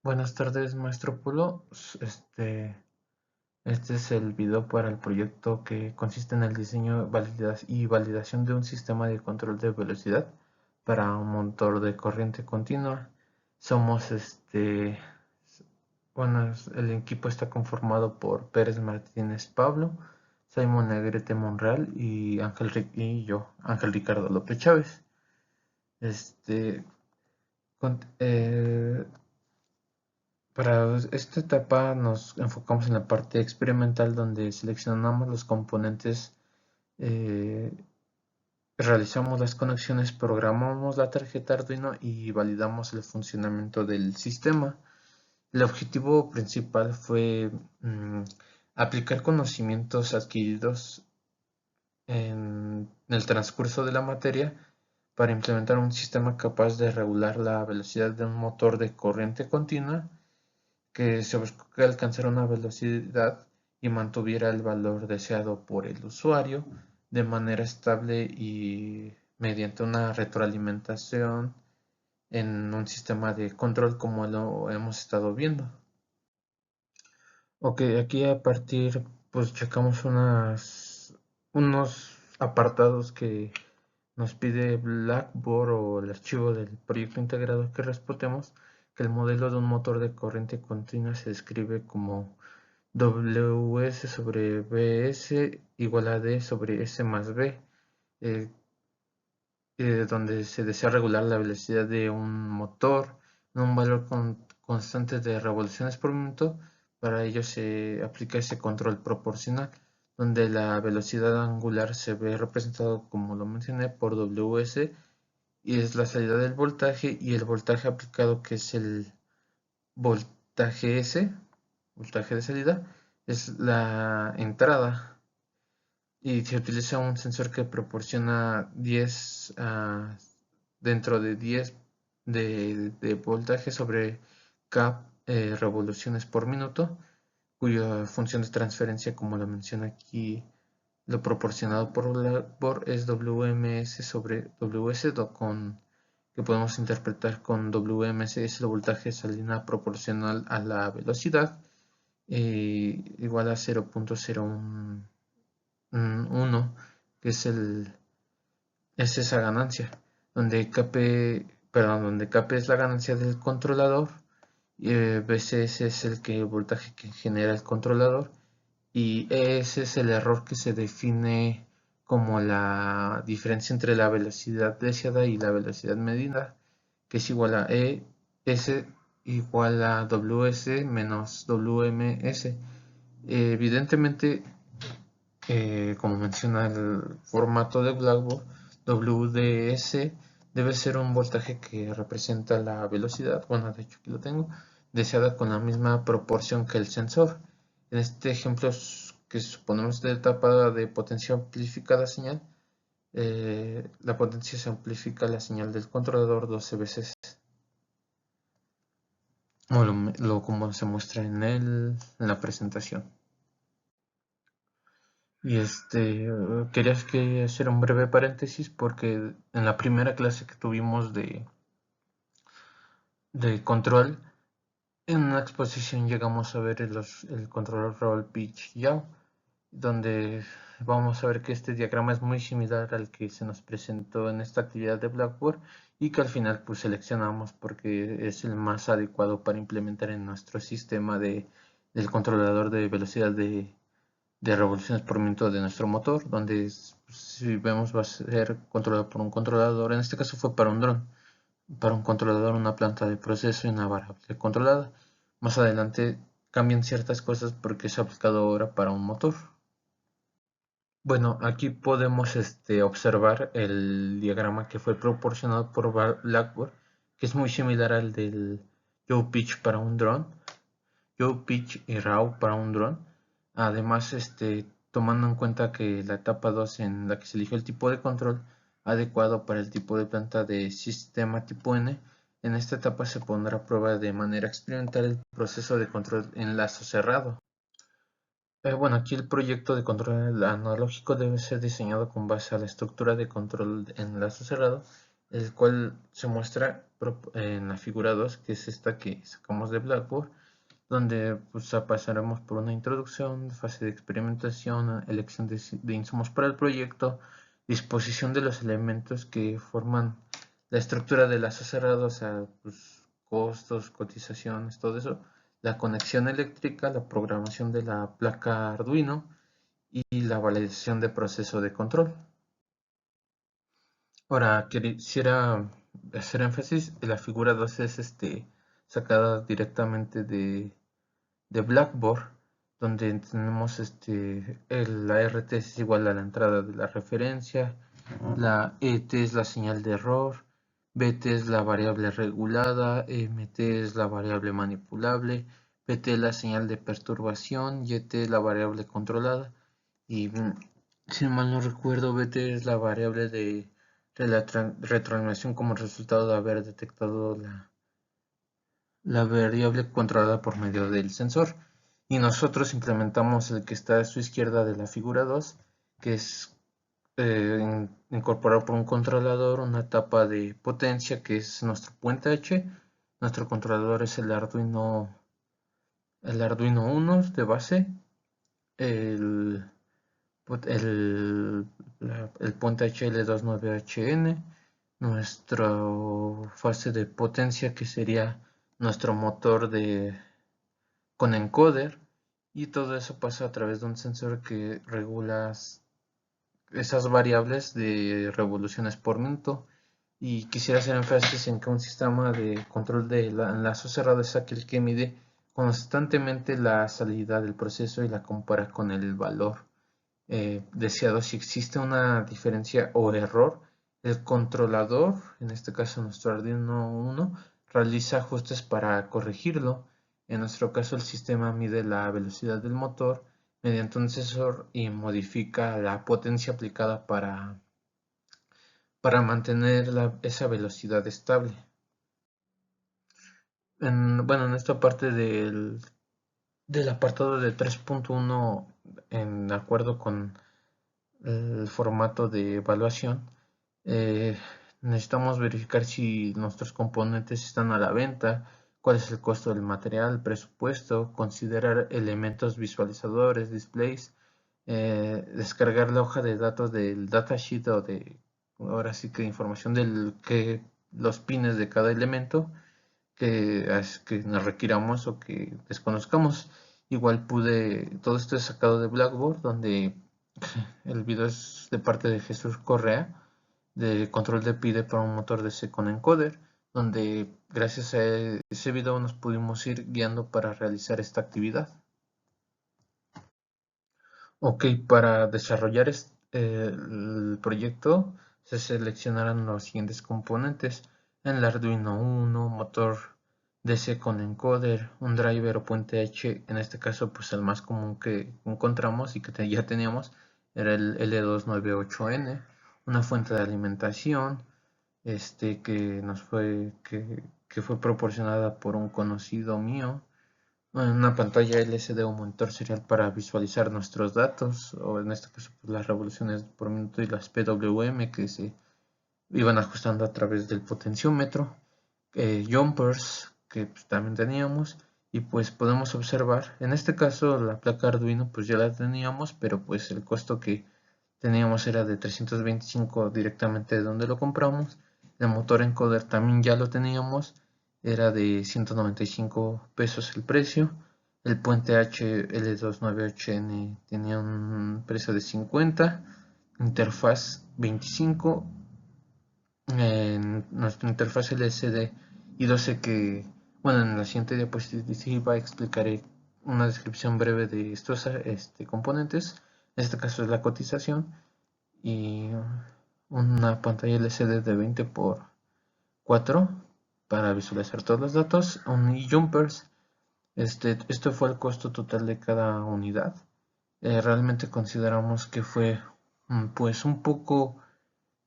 Buenas tardes, maestro Pulo. Este es el video para el proyecto que consiste en el diseño y validación de un sistema de control de velocidad para un motor de corriente continua. Somos el equipo está conformado por Pérez Martínez Pablo, Simon Negrete Monreal y y yo, Ángel Ricardo López Chávez. Este, con- eh, Para esta etapa nos enfocamos en la parte experimental donde seleccionamos los componentes, eh, realizamos las conexiones, programamos la tarjeta Arduino y validamos el funcionamiento del sistema. El objetivo principal fue aplicar conocimientos adquiridos en el transcurso de la materia para implementar un sistema capaz de regular la velocidad de un motor de corriente continua que se buscó que alcanzara una velocidad y mantuviera el valor deseado por el usuario de manera estable y mediante una retroalimentación en un sistema de control como lo hemos estado viendo. Ok, aquí a partir pues checamos unos apartados que nos pide Blackboard o el archivo del proyecto integrado que respondemos que el modelo de un motor de corriente continua se describe como WS sobre BS igual a D sobre S más B, eh, donde se desea regular la velocidad de un motor en un valor constante de revoluciones por minuto. Para ello se aplica ese control proporcional, donde la velocidad angular se ve representado, como lo mencioné, por WS y es la salida del voltaje y el voltaje aplicado, que es el voltaje S, voltaje de salida, es la entrada y se utiliza un sensor que proporciona 10 dentro de 10 de voltaje sobre K revoluciones por minuto, cuya función de transferencia, como lo menciona aquí, lo proporcionado por es WMS sobre WS, que podemos interpretar con WMS es el voltaje de salida proporcional a la velocidad, igual a 0.01, que es esa ganancia, donde Kp es la ganancia del controlador, Bcs es el voltaje que genera el controlador, y ese es el error que se define como la diferencia entre la velocidad deseada y la velocidad medida, que es igual a ES igual a WS menos WMS. Evidentemente, como menciona el formato de Blackboard, WDS debe ser un voltaje que representa la velocidad, bueno, de hecho aquí lo tengo, deseada con la misma proporción que el sensor. En este ejemplo que suponemos de etapa de potencia amplificada señal, la potencia se amplifica la señal del controlador 12 veces, como se muestra en la presentación. Y querías que hacer un breve paréntesis porque en la primera clase que tuvimos de control, en una exposición llegamos a ver el control roll pitch yaw, donde vamos a ver que este diagrama es muy similar al que se nos presentó en esta actividad de Blackboard y que al final pues seleccionamos porque es el más adecuado para implementar en nuestro sistema del controlador de velocidad de revoluciones por minuto de nuestro motor, donde si vemos va a ser controlado por un controlador. En este caso fue para un dron, para un controlador, una planta de proceso y una variable controlada. Más adelante cambian ciertas cosas porque es aplicado ahora para un motor. Bueno, aquí podemos observar el diagrama que fue proporcionado por Blackboard, que es muy similar al del Joe Pitch para un dron, Joe Pitch y RAW para un dron. Además, tomando en cuenta que la etapa 2 en la que se eligió el tipo de control adecuado para el tipo de planta de sistema tipo N, en esta etapa se pondrá a prueba de manera experimental el proceso de control en lazo cerrado. Bueno, aquí el proyecto de control analógico debe ser diseñado con base a la estructura de control en lazo cerrado, el cual se muestra en la figura 2, que es esta que sacamos de Blackboard, donde pues pasaremos por una introducción, fase de experimentación, elección de insumos para el proyecto, disposición de los elementos que forman la estructura del lazo cerrado, o sea, pues, costos, cotizaciones, todo eso, la conexión eléctrica, la programación de la placa Arduino y la validación de proceso de control. Ahora, quisiera hacer énfasis en la figura 2 es sacada directamente de Blackboard, donde tenemos la RT es igual a la entrada de la referencia, la ET es la señal de error, BT es la variable regulada, MT es la variable manipulable, PT es la señal de perturbación, YT es la variable controlada y si mal no recuerdo BT es la variable de la retroalimentación como resultado de haber detectado la variable controlada por medio del sensor. Y nosotros implementamos el que está a su izquierda de la figura 2, que es incorporado por un controlador, una etapa de potencia que es nuestro puente H. Nuestro controlador es el Arduino 1 de base, el, el, el puente HL29HN, nuestra fase de potencia que sería nuestro motor con encoder, y todo eso pasa a través de un sensor que regula esas variables de revoluciones por minuto. Y quisiera hacer énfasis en que un sistema de control de enlazo cerrado es aquel que mide constantemente la salida del proceso y la compara con el valor deseado. Si existe una diferencia o error, el controlador, en este caso nuestro Arduino 1, realiza ajustes para corregirlo. En nuestro caso el sistema mide la velocidad del motor mediante un sensor y modifica la potencia aplicada para mantener esa velocidad estable. Bueno, en esta parte del apartado de 3.1, en acuerdo con el formato de evaluación, eh, necesitamos verificar si nuestros componentes están a la venta, cuál es el costo del material, presupuesto, considerar elementos visualizadores, displays, descargar la hoja de datos del datasheet o ahora sí que información los pines de cada elemento que nos requiramos o que desconozcamos. Igual todo esto es sacado de Blackboard, donde el video es de parte de Jesús Correa, de control de PIDE para un motor de C con encoder, donde gracias a ese video nos pudimos ir guiando para realizar esta actividad. Ok, para desarrollar el proyecto se seleccionarán los siguientes componentes: el Arduino 1, motor DC con encoder, un driver o puente H, en este caso pues el más común que encontramos y que ya teníamos era el L298N, una fuente de alimentación que fue proporcionada por un conocido mío, una pantalla LCD o monitor serial para visualizar nuestros datos, o en este caso pues, las revoluciones por minuto y las PWM que se iban ajustando a través del potenciómetro, jumpers que pues, también teníamos, y pues podemos observar, en este caso la placa Arduino pues ya la teníamos, pero pues el costo que teníamos era de 325 directamente de donde lo compramos. El motor encoder también ya lo teníamos, era de 195 pesos el precio. El puente HL298N tenía un precio de 50, interfaz 25, en nuestra interfaz LCD y 12 que, bueno, en la siguiente diapositiva explicaré una descripción breve de estos componentes. En este caso es la cotización y una pantalla LCD de 20 por 4 para visualizar todos los datos, y jumpers. Esto fue el costo total de cada unidad. Realmente consideramos que fue pues un poco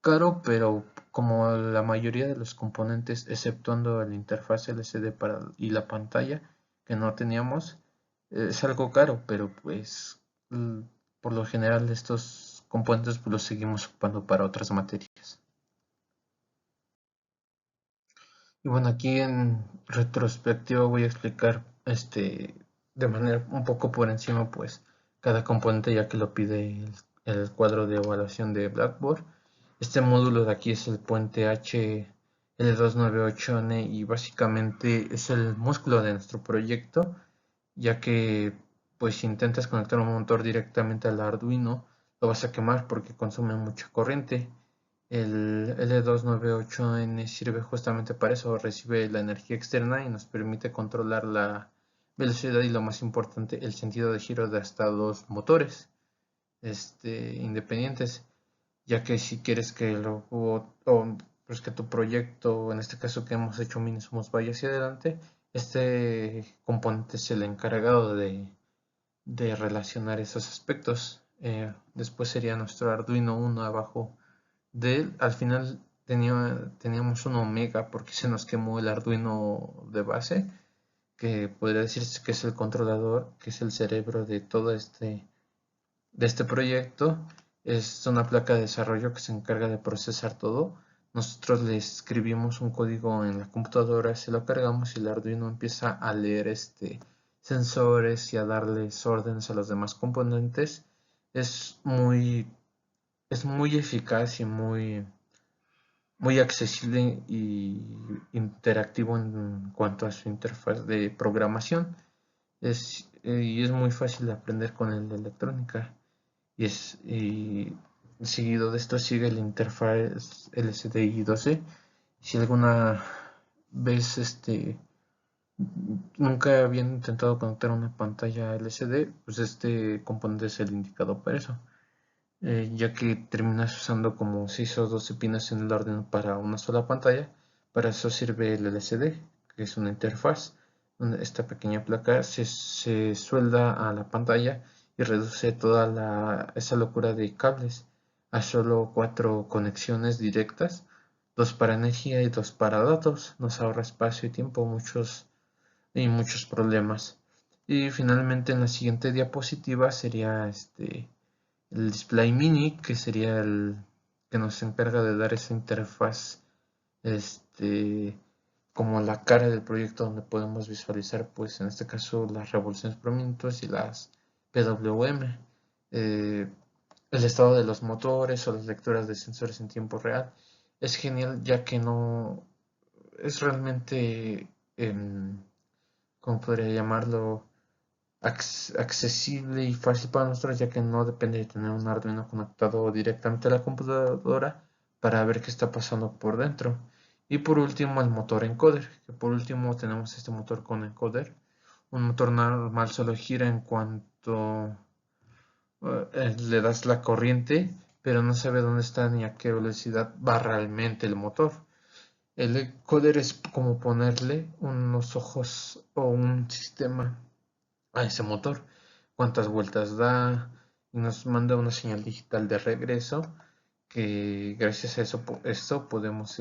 caro, pero como la mayoría de los componentes, exceptuando el interfaz LCD y la pantalla que no teníamos, es algo caro, pero pues por lo general estos componentes pues, los seguimos ocupando para otras materias. Y bueno, aquí en retrospectiva voy a explicar de manera un poco por encima pues cada componente ya que lo pide el cuadro de evaluación de Blackboard. Este módulo de aquí es el puente HL298N y básicamente es el músculo de nuestro proyecto, ya que pues si intentas conectar un motor directamente al Arduino lo vas a quemar porque consume mucha corriente. El L298N sirve justamente para eso, recibe la energía externa y nos permite controlar la velocidad y lo más importante, el sentido de giro de hasta dos motores independientes, ya que si quieres que pues que tu proyecto, en este caso que hemos hecho Minismos, vaya hacia adelante, este componente es el encargado de relacionar esos aspectos. Después sería nuestro Arduino Uno abajo de él. Al final teníamos un Omega porque se nos quemó el Arduino de base, que podría decirse que es el controlador, que es el cerebro de todo de este proyecto. Es una placa de desarrollo que se encarga de procesar todo. Nosotros le escribimos un código en la computadora, se lo cargamos y el Arduino empieza a leer sensores y a darles órdenes a los demás componentes. Es muy, es muy eficaz y muy accesible y interactivo en cuanto a su interfaz de programación. Y es muy fácil de aprender con el de electrónica. Y seguido de esto sigue el interfaz LCDI 12. Si alguna vez nunca habían intentado conectar una pantalla LCD, pues este componente es el indicado para eso, ya que terminas usando como 6 o 12 pines en el orden para una sola pantalla. Para eso sirve el LCD, que es una interfaz donde esta pequeña placa se suelda a la pantalla y reduce esa locura de cables a solo 4 conexiones directas, 2 para energía y 2 para datos. Nos ahorra espacio y tiempo muchos problemas. Y finalmente en la siguiente diapositiva sería el display mini, que sería el que nos encarga de dar esa interfaz, este, como la cara del proyecto donde podemos visualizar, pues en este caso, las revoluciones por minutos y las PWM, el estado de los motores o las lecturas de sensores en tiempo real. Es genial ya que no es realmente, ¿cómo podría llamarlo? Accesible y fácil para nosotros, ya que no depende de tener un Arduino conectado directamente a la computadora para ver qué está pasando por dentro. Y por último el motor encoder, que por último tenemos este motor con encoder. Un motor normal solo gira en cuanto le das la corriente, pero no sabe dónde está ni a qué velocidad va realmente el motor. El encoder es como ponerle unos ojos o un sistema a ese motor, cuántas vueltas da y nos manda una señal digital de regreso, que gracias a eso podemos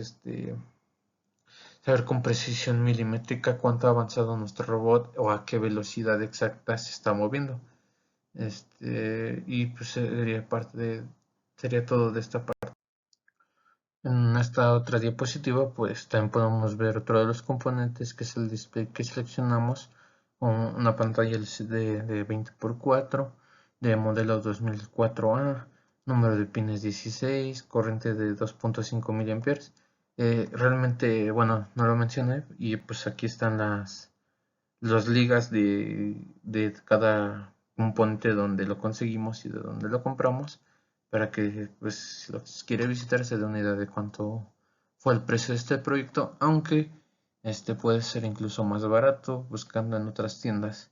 saber con precisión milimétrica cuánto ha avanzado nuestro robot o a qué velocidad exacta se está moviendo. Y pues sería todo de esta parte. En esta otra diapositiva pues también podemos ver otro de los componentes, que es el display que seleccionamos, con una pantalla LCD de 20x4 de modelo 2004A, número de pines 16, corriente de 2.5 mA. Realmente, bueno, no lo mencioné y pues aquí están las ligas de cada componente donde lo conseguimos y de donde lo compramos, para que pues si lo quiere visitar se dé una idea de cuánto fue el precio de este proyecto, aunque este puede ser incluso más barato buscando en otras tiendas.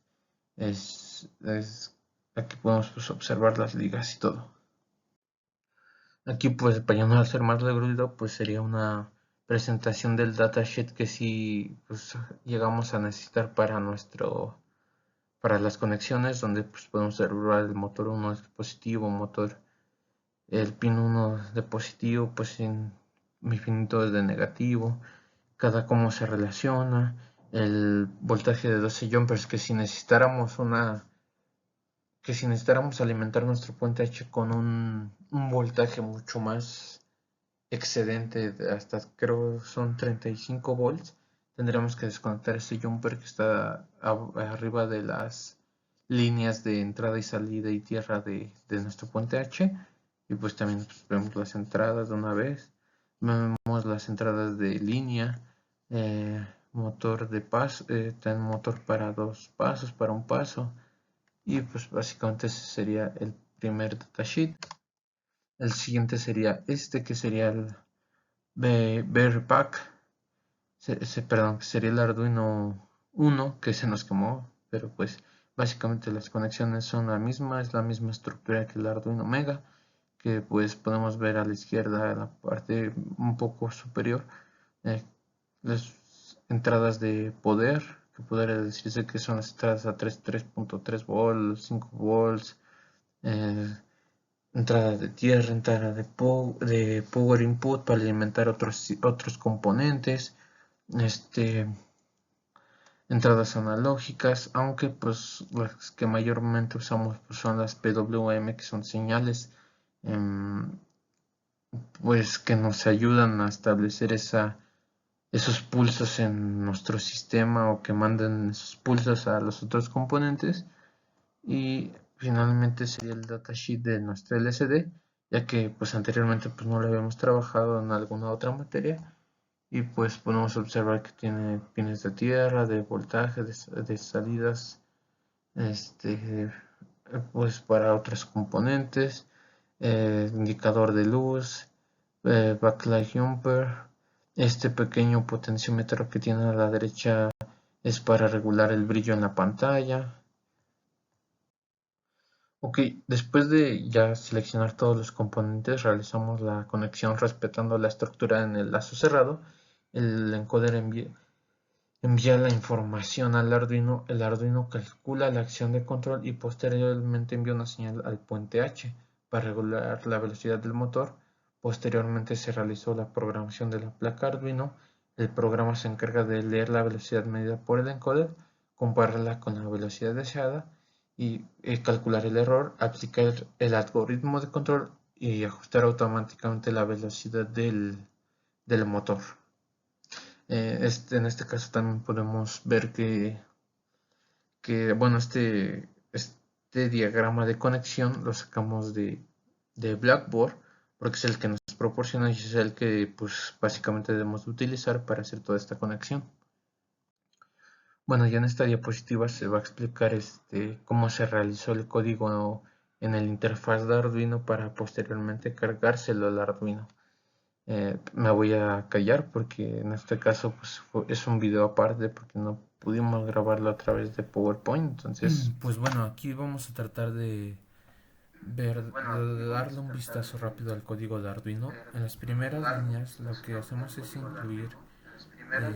Aquí podemos pues, observar las ligas y todo. Aquí pues para ya no hacer más ruido, pues sería una presentación del datasheet que sí pues, llegamos a necesitar para las conexiones, donde pues, podemos observar el motor 1 de positivo, el pin 1 de positivo, pues en infinito de negativo, cada cómo se relaciona, el voltaje de 12 jumpers, que si necesitáramos alimentar nuestro puente H con un voltaje mucho más excedente, hasta creo son 35 volts, tendremos que desconectar este jumper que está arriba de las líneas de entrada y salida y tierra de nuestro puente H. Y pues también vemos las entradas de una vez. Vemos las entradas de línea, motor de paso, motor para 2 pasos, para un paso. Y pues básicamente ese sería el primer datasheet. El siguiente sería este, que sería el Pack. Perdón, que sería el Arduino 1 que se nos quemó, pero pues básicamente las conexiones son la misma, es la misma estructura que el Arduino Mega, que pues podemos ver a la izquierda, en la parte un poco superior, eh, las entradas de poder, que podría decirse que son las entradas a 3.3 volts, 5 volts, eh, entrada de tierra, entrada de power input para alimentar otros componentes, entradas analógicas, aunque pues las que mayormente usamos pues, son las PWM, que son señales pues que nos ayudan a establecer esos pulsos en nuestro sistema, o que mandan esos pulsos a los otros componentes. Y finalmente sería el datasheet de nuestra LCD, ya que pues anteriormente pues no lo habíamos trabajado en alguna otra materia. Y pues podemos observar que tiene pines de tierra, de voltaje, de salidas, pues para otros componentes, indicador de luz, backlight jumper. Este pequeño potenciómetro que tiene a la derecha es para regular el brillo en la pantalla. Ok, después de ya seleccionar todos los componentes, realizamos la conexión respetando la estructura en el lazo cerrado. El encoder envía la información al Arduino, el Arduino calcula la acción de control y posteriormente envía una señal al puente H para regular la velocidad del motor. Posteriormente se realizó la programación de la placa Arduino. El programa se encarga de leer la velocidad medida por el encoder, compararla con la velocidad deseada y calcular el error, aplicar el algoritmo de control y ajustar automáticamente la velocidad del motor. En este caso también podemos ver que bueno, este diagrama de conexión lo sacamos de Blackboard, porque es el que nos proporciona y es el que pues básicamente debemos utilizar para hacer toda esta conexión. Bueno, ya en esta diapositiva se va a explicar cómo se realizó el código en el interfaz de Arduino para posteriormente cargárselo al Arduino. Me voy a callar porque en este caso pues, es un video aparte, porque no pudimos grabarlo a través de PowerPoint. Entonces, Pues bueno, aquí vamos a tratar de de darle un vistazo rápido al código de Arduino. En las primeras líneas lo que hacemos es incluir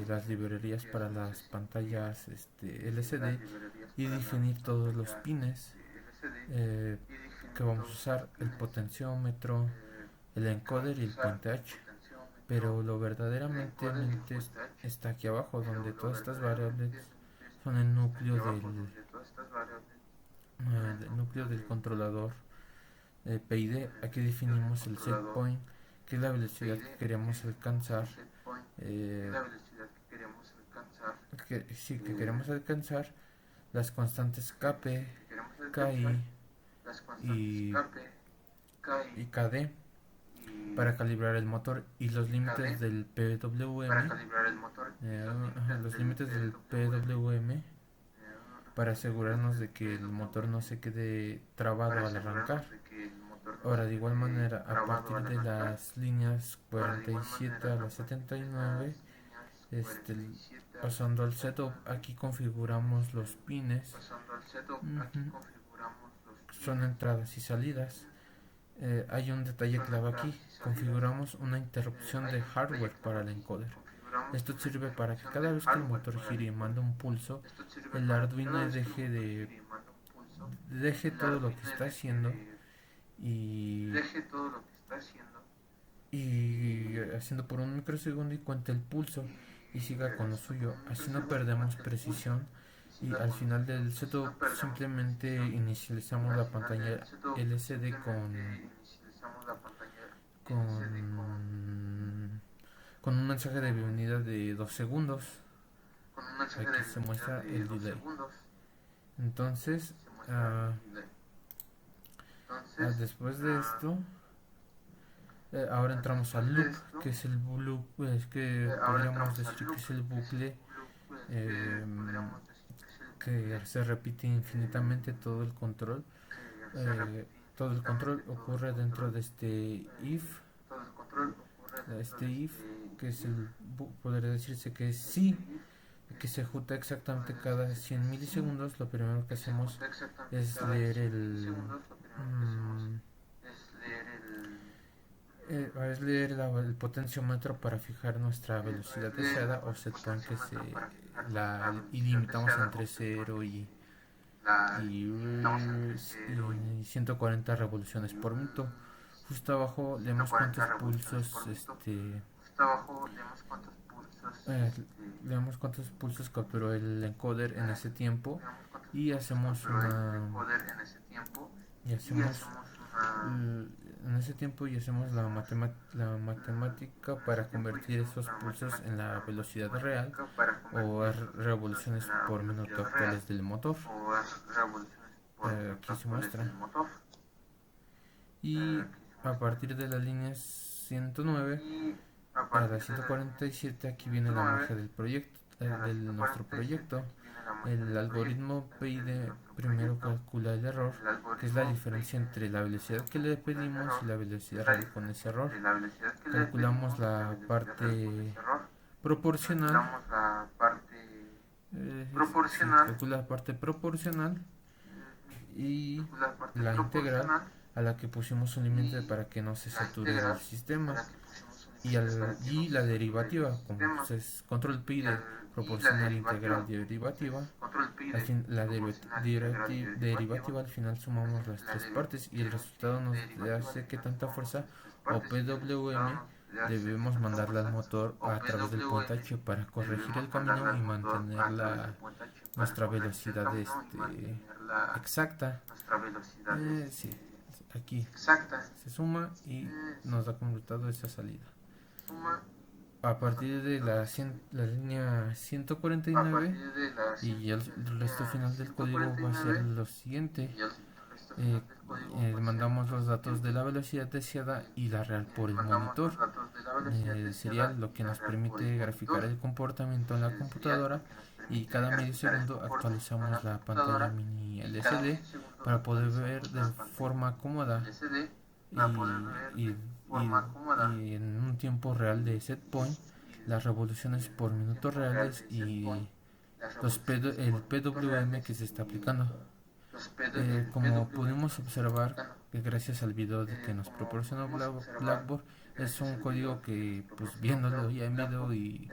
las librerías para las pantallas LCD y definir todos los pines eh, que vamos a usar, el potenciómetro, el encoder y el puente H. Pero lo verdaderamente está aquí abajo, donde todas estas variables son el núcleo del controlador PID. Aquí definimos el set point, que es la velocidad que queremos alcanzar, eh, que queremos alcanzar, las constantes KP, KI y, y KD para calibrar el motor, y los límites del PWM, los límites del PWM para asegurarnos de que el motor no se quede trabado al arrancar. Ahora, de igual manera, a partir de las líneas 47 a las 79, pasando al setup, aquí configuramos los pines. Son entradas y salidas. Hay un detalle clave aquí. Configuramos una interrupción de hardware para el encoder. Esto sirve para que cada vez que el motor gire y mande un pulso, el Arduino deje todo lo que está haciendo y, y haciendo por un microsegundo y cuente el pulso y siga con lo suyo. Así no perdemos precisión, y al final del setup simplemente inicializamos la pantalla LCD con, con un mensaje de bienvenida de 2 segundos. aquí se muestra el delay. Entonces, después de esto, ahora entramos al loop, que es el loop, que podríamos decir que es el bucle que se repite infinitamente todo el control. Todo el control ocurre dentro de este if, que es podría decirse que es sí, que se ejecuta exactamente cada 100 milisegundos. Lo primero que hacemos es leer el potenciómetro para fijar nuestra velocidad deseada o set point, que y limitamos entre 0 y 140 revoluciones por minuto. Justo abajo leemos cuántos pulsos capturó el encoder en ese tiempo, y hacemos la matemática para convertir esos pulsos en la velocidad real o revoluciones por minuto actuales del motor. Aquí se muestra. Y a partir de la línea 109 a la 147, aquí viene la magia del proyecto, de nuestro proyecto. El algoritmo PID primero calcula el error, que es la diferencia entre la velocidad que le pedimos y la velocidad real con ese error. Calculamos la parte proporcional. Calcula la parte proporcional y la integral, a la que pusimos un límite para que no se sature el sistema, y la derivativa, como es control pi de proporcional, integral, derivativa. La derivativa, al final sumamos las tres partes y el resultado nos hace que tanta fuerza o PWM debemos mandarla al motor a través del puntaje para corregir el camino y mantener nuestra velocidad exacta. Sí, aquí se suma y nos da como resultado esa salida. A partir de la línea 149 y el resto final del código va a ser lo siguiente. Mandamos los datos de la velocidad deseada y la real por el monitor. Sería lo que nos permite graficar el comportamiento en la computadora, y cada medio segundo actualizamos la pantalla mini LCD para poder ver de forma cómoda y en un tiempo real de set point las revoluciones por minuto reales y el PWM que se está aplicando. Como pudimos observar, gracias al video que nos proporcionó Blackboard, es un código que, pues viéndolo ya en video, y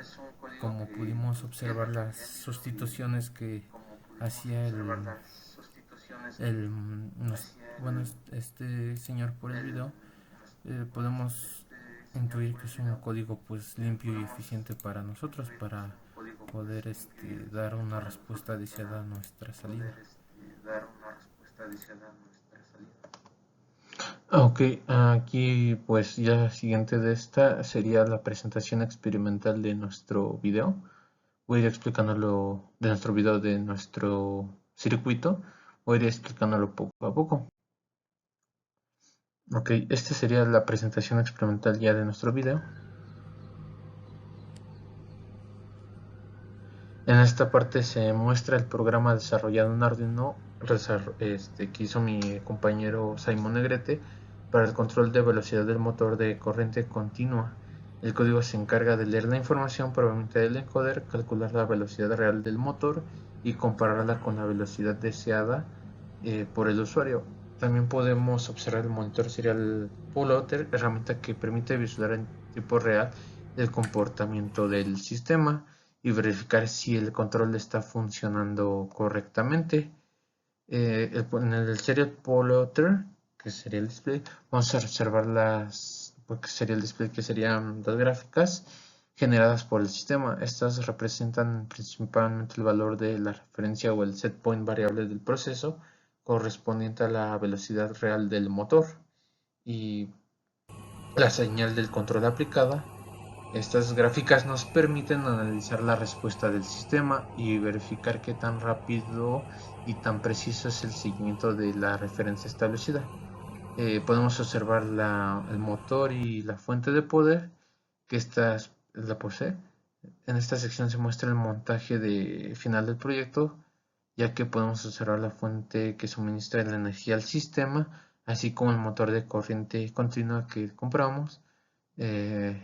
como pudimos observar las sustituciones que hacía este señor por el video, podemos intuir que es un código pues limpio y eficiente para nosotros, para poder dar una respuesta deseada a nuestra salida. Ok, aquí pues ya siguiente de esta sería la presentación experimental de nuestro video. Voy a ir explicándolo de nuestro video, de nuestro circuito. Voy a ir explicándolo poco a poco. Ok, esta sería la presentación experimental ya de nuestro video. En esta parte se muestra el programa desarrollado en Arduino que hizo mi compañero Simon Negrete para el control de velocidad del motor de corriente continua. El código se encarga de leer la información proveniente del encoder, calcular la velocidad real del motor y compararla con la velocidad deseada por el usuario. También podemos observar el monitor serial plotter, herramienta que permite visualizar en tiempo real el comportamiento del sistema y verificar si el control está funcionando correctamente. En el serial plotter, que sería el display, vamos a observar que serían las gráficas generadas por el sistema. Estas representan principalmente el valor de la referencia o el set point variable del proceso correspondiente a la velocidad real del motor, y la señal del control aplicada Estas gráficas nos permiten analizar la respuesta del sistema y verificar qué tan rápido y tan preciso es el seguimiento de la referencia establecida. Podemos observar el motor y la fuente de poder que esta la posee. En esta sección se muestra el montaje final del proyecto, ya que podemos observar la fuente que suministra la energía al sistema, así como el motor de corriente continua que compramos. El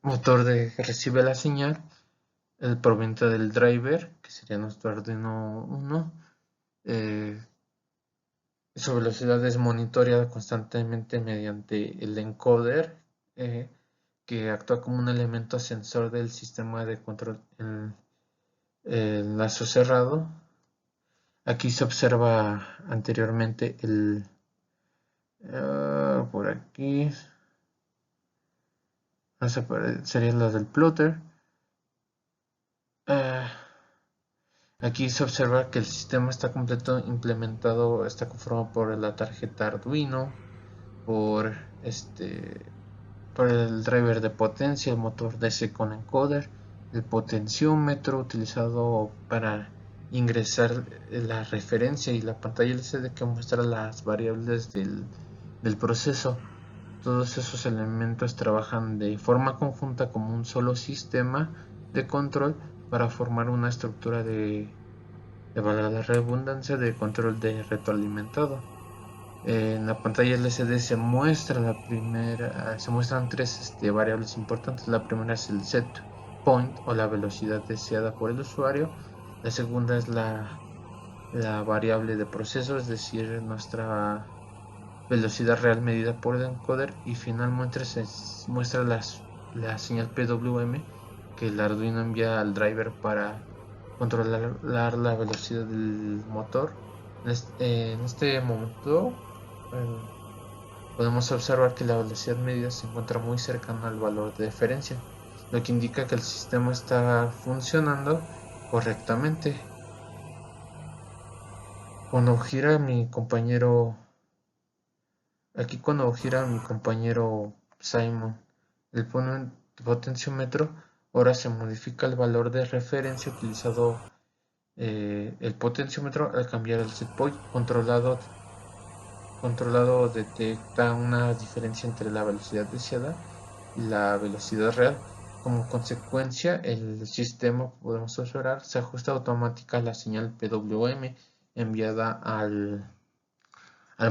motor que recibe la señal, el proveniente del driver, que sería nuestro Arduino 1. Su velocidad es monitoreada constantemente mediante el encoder, que actúa como un elemento sensor del sistema de control en el lazo cerrado. Aquí se observa anteriormente por aquí sería la del plotter. Aquí se observa que el sistema está completo implementado, está conformado por la tarjeta Arduino, por el driver de potencia, el motor DC con encoder, el potenciómetro utilizado para ingresar la referencia y la pantalla LCD que muestra las variables del proceso. Todos esos elementos trabajan de forma conjunta como un solo sistema de control para formar una estructura de valga la redundancia, de control de retroalimentado. En la pantalla LCD se muestran tres variables importantes. La primera es el set point o la velocidad deseada por el usuario. La segunda es la variable de proceso, es decir, nuestra velocidad real medida por el encoder, y finalmente se muestra la señal PWM que el Arduino envía al driver para controlar la velocidad del motor. En este momento podemos observar que la velocidad medida se encuentra muy cercana al valor de referencia, lo que indica que el sistema está funcionando correctamente. Cuando gira mi compañero Simon el potenciómetro, ahora se modifica el valor de referencia utilizado. El potenciómetro, al cambiar el set point controlado detecta una diferencia entre la velocidad deseada y la velocidad real. Como consecuencia, el sistema, podemos observar, se ajusta automática a la señal PWM enviada al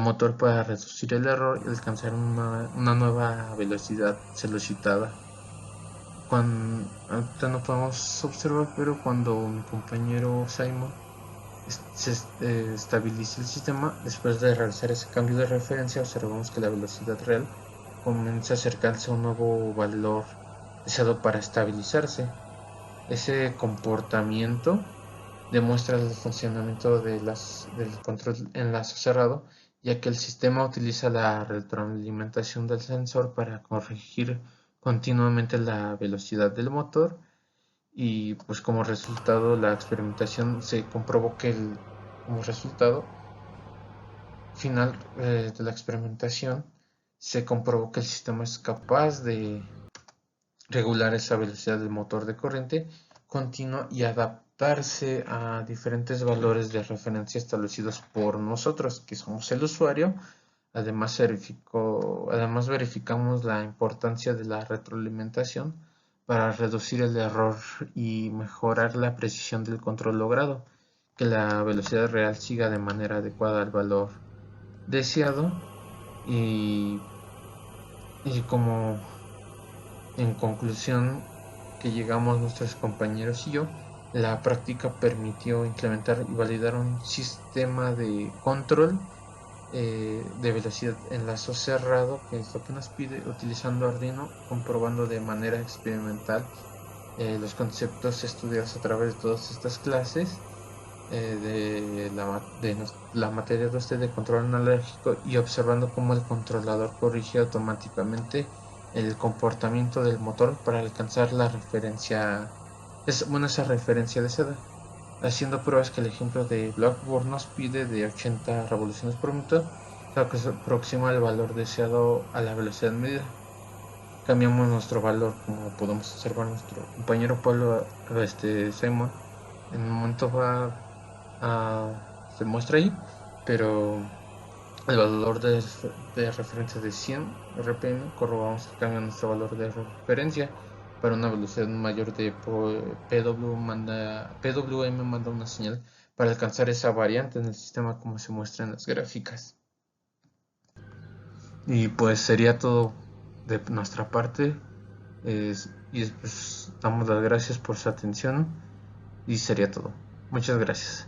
motor para reducir el error y alcanzar una nueva velocidad solicitada. Ahorita no podemos observar, pero cuando mi compañero Simon se estabiliza el sistema, después de realizar ese cambio de referencia, observamos que la velocidad real comienza a acercarse a un nuevo valor deseado para estabilizarse. Ese comportamiento demuestra el funcionamiento del control en lazo cerrado, ya que el sistema utiliza la retroalimentación del sensor para corregir continuamente la velocidad del motor, y pues como resultado la experimentación se comprobó que como resultado final de la experimentación se comprobó que el sistema es capaz de regular esa velocidad del motor de corriente continua y adaptarse a diferentes valores de referencia establecidos por nosotros, que somos el usuario. Además verificamos la importancia de la retroalimentación para reducir el error y mejorar la precisión del control logrado, que la velocidad real siga de manera adecuada al valor deseado. Y como en conclusión que llegamos nuestros compañeros y yo, la práctica permitió implementar y validar un sistema de control de velocidad en lazo cerrado, que es lo que nos pide, utilizando Arduino, comprobando de manera experimental los conceptos estudiados a través de todas estas clases de la materia 2D de control analógico, y observando cómo el controlador corrige automáticamente el comportamiento del motor para alcanzar la referencia, esa referencia deseada, haciendo pruebas que el ejemplo de Blackboard nos pide de 80 revoluciones por minuto, la que se aproxima el valor deseado a la velocidad medida. Cambiamos nuestro valor, como podemos observar nuestro compañero Pablo, Simon, en un momento se muestra ahí, pero el valor de referencia de 100 RPM, corroboramos que cambia nuestro valor de referencia para una velocidad mayor de PWM manda una señal para alcanzar esa variante en el sistema como se muestra en las gráficas. Y pues sería todo de nuestra parte. Y pues damos las gracias por su atención y sería todo. Muchas gracias.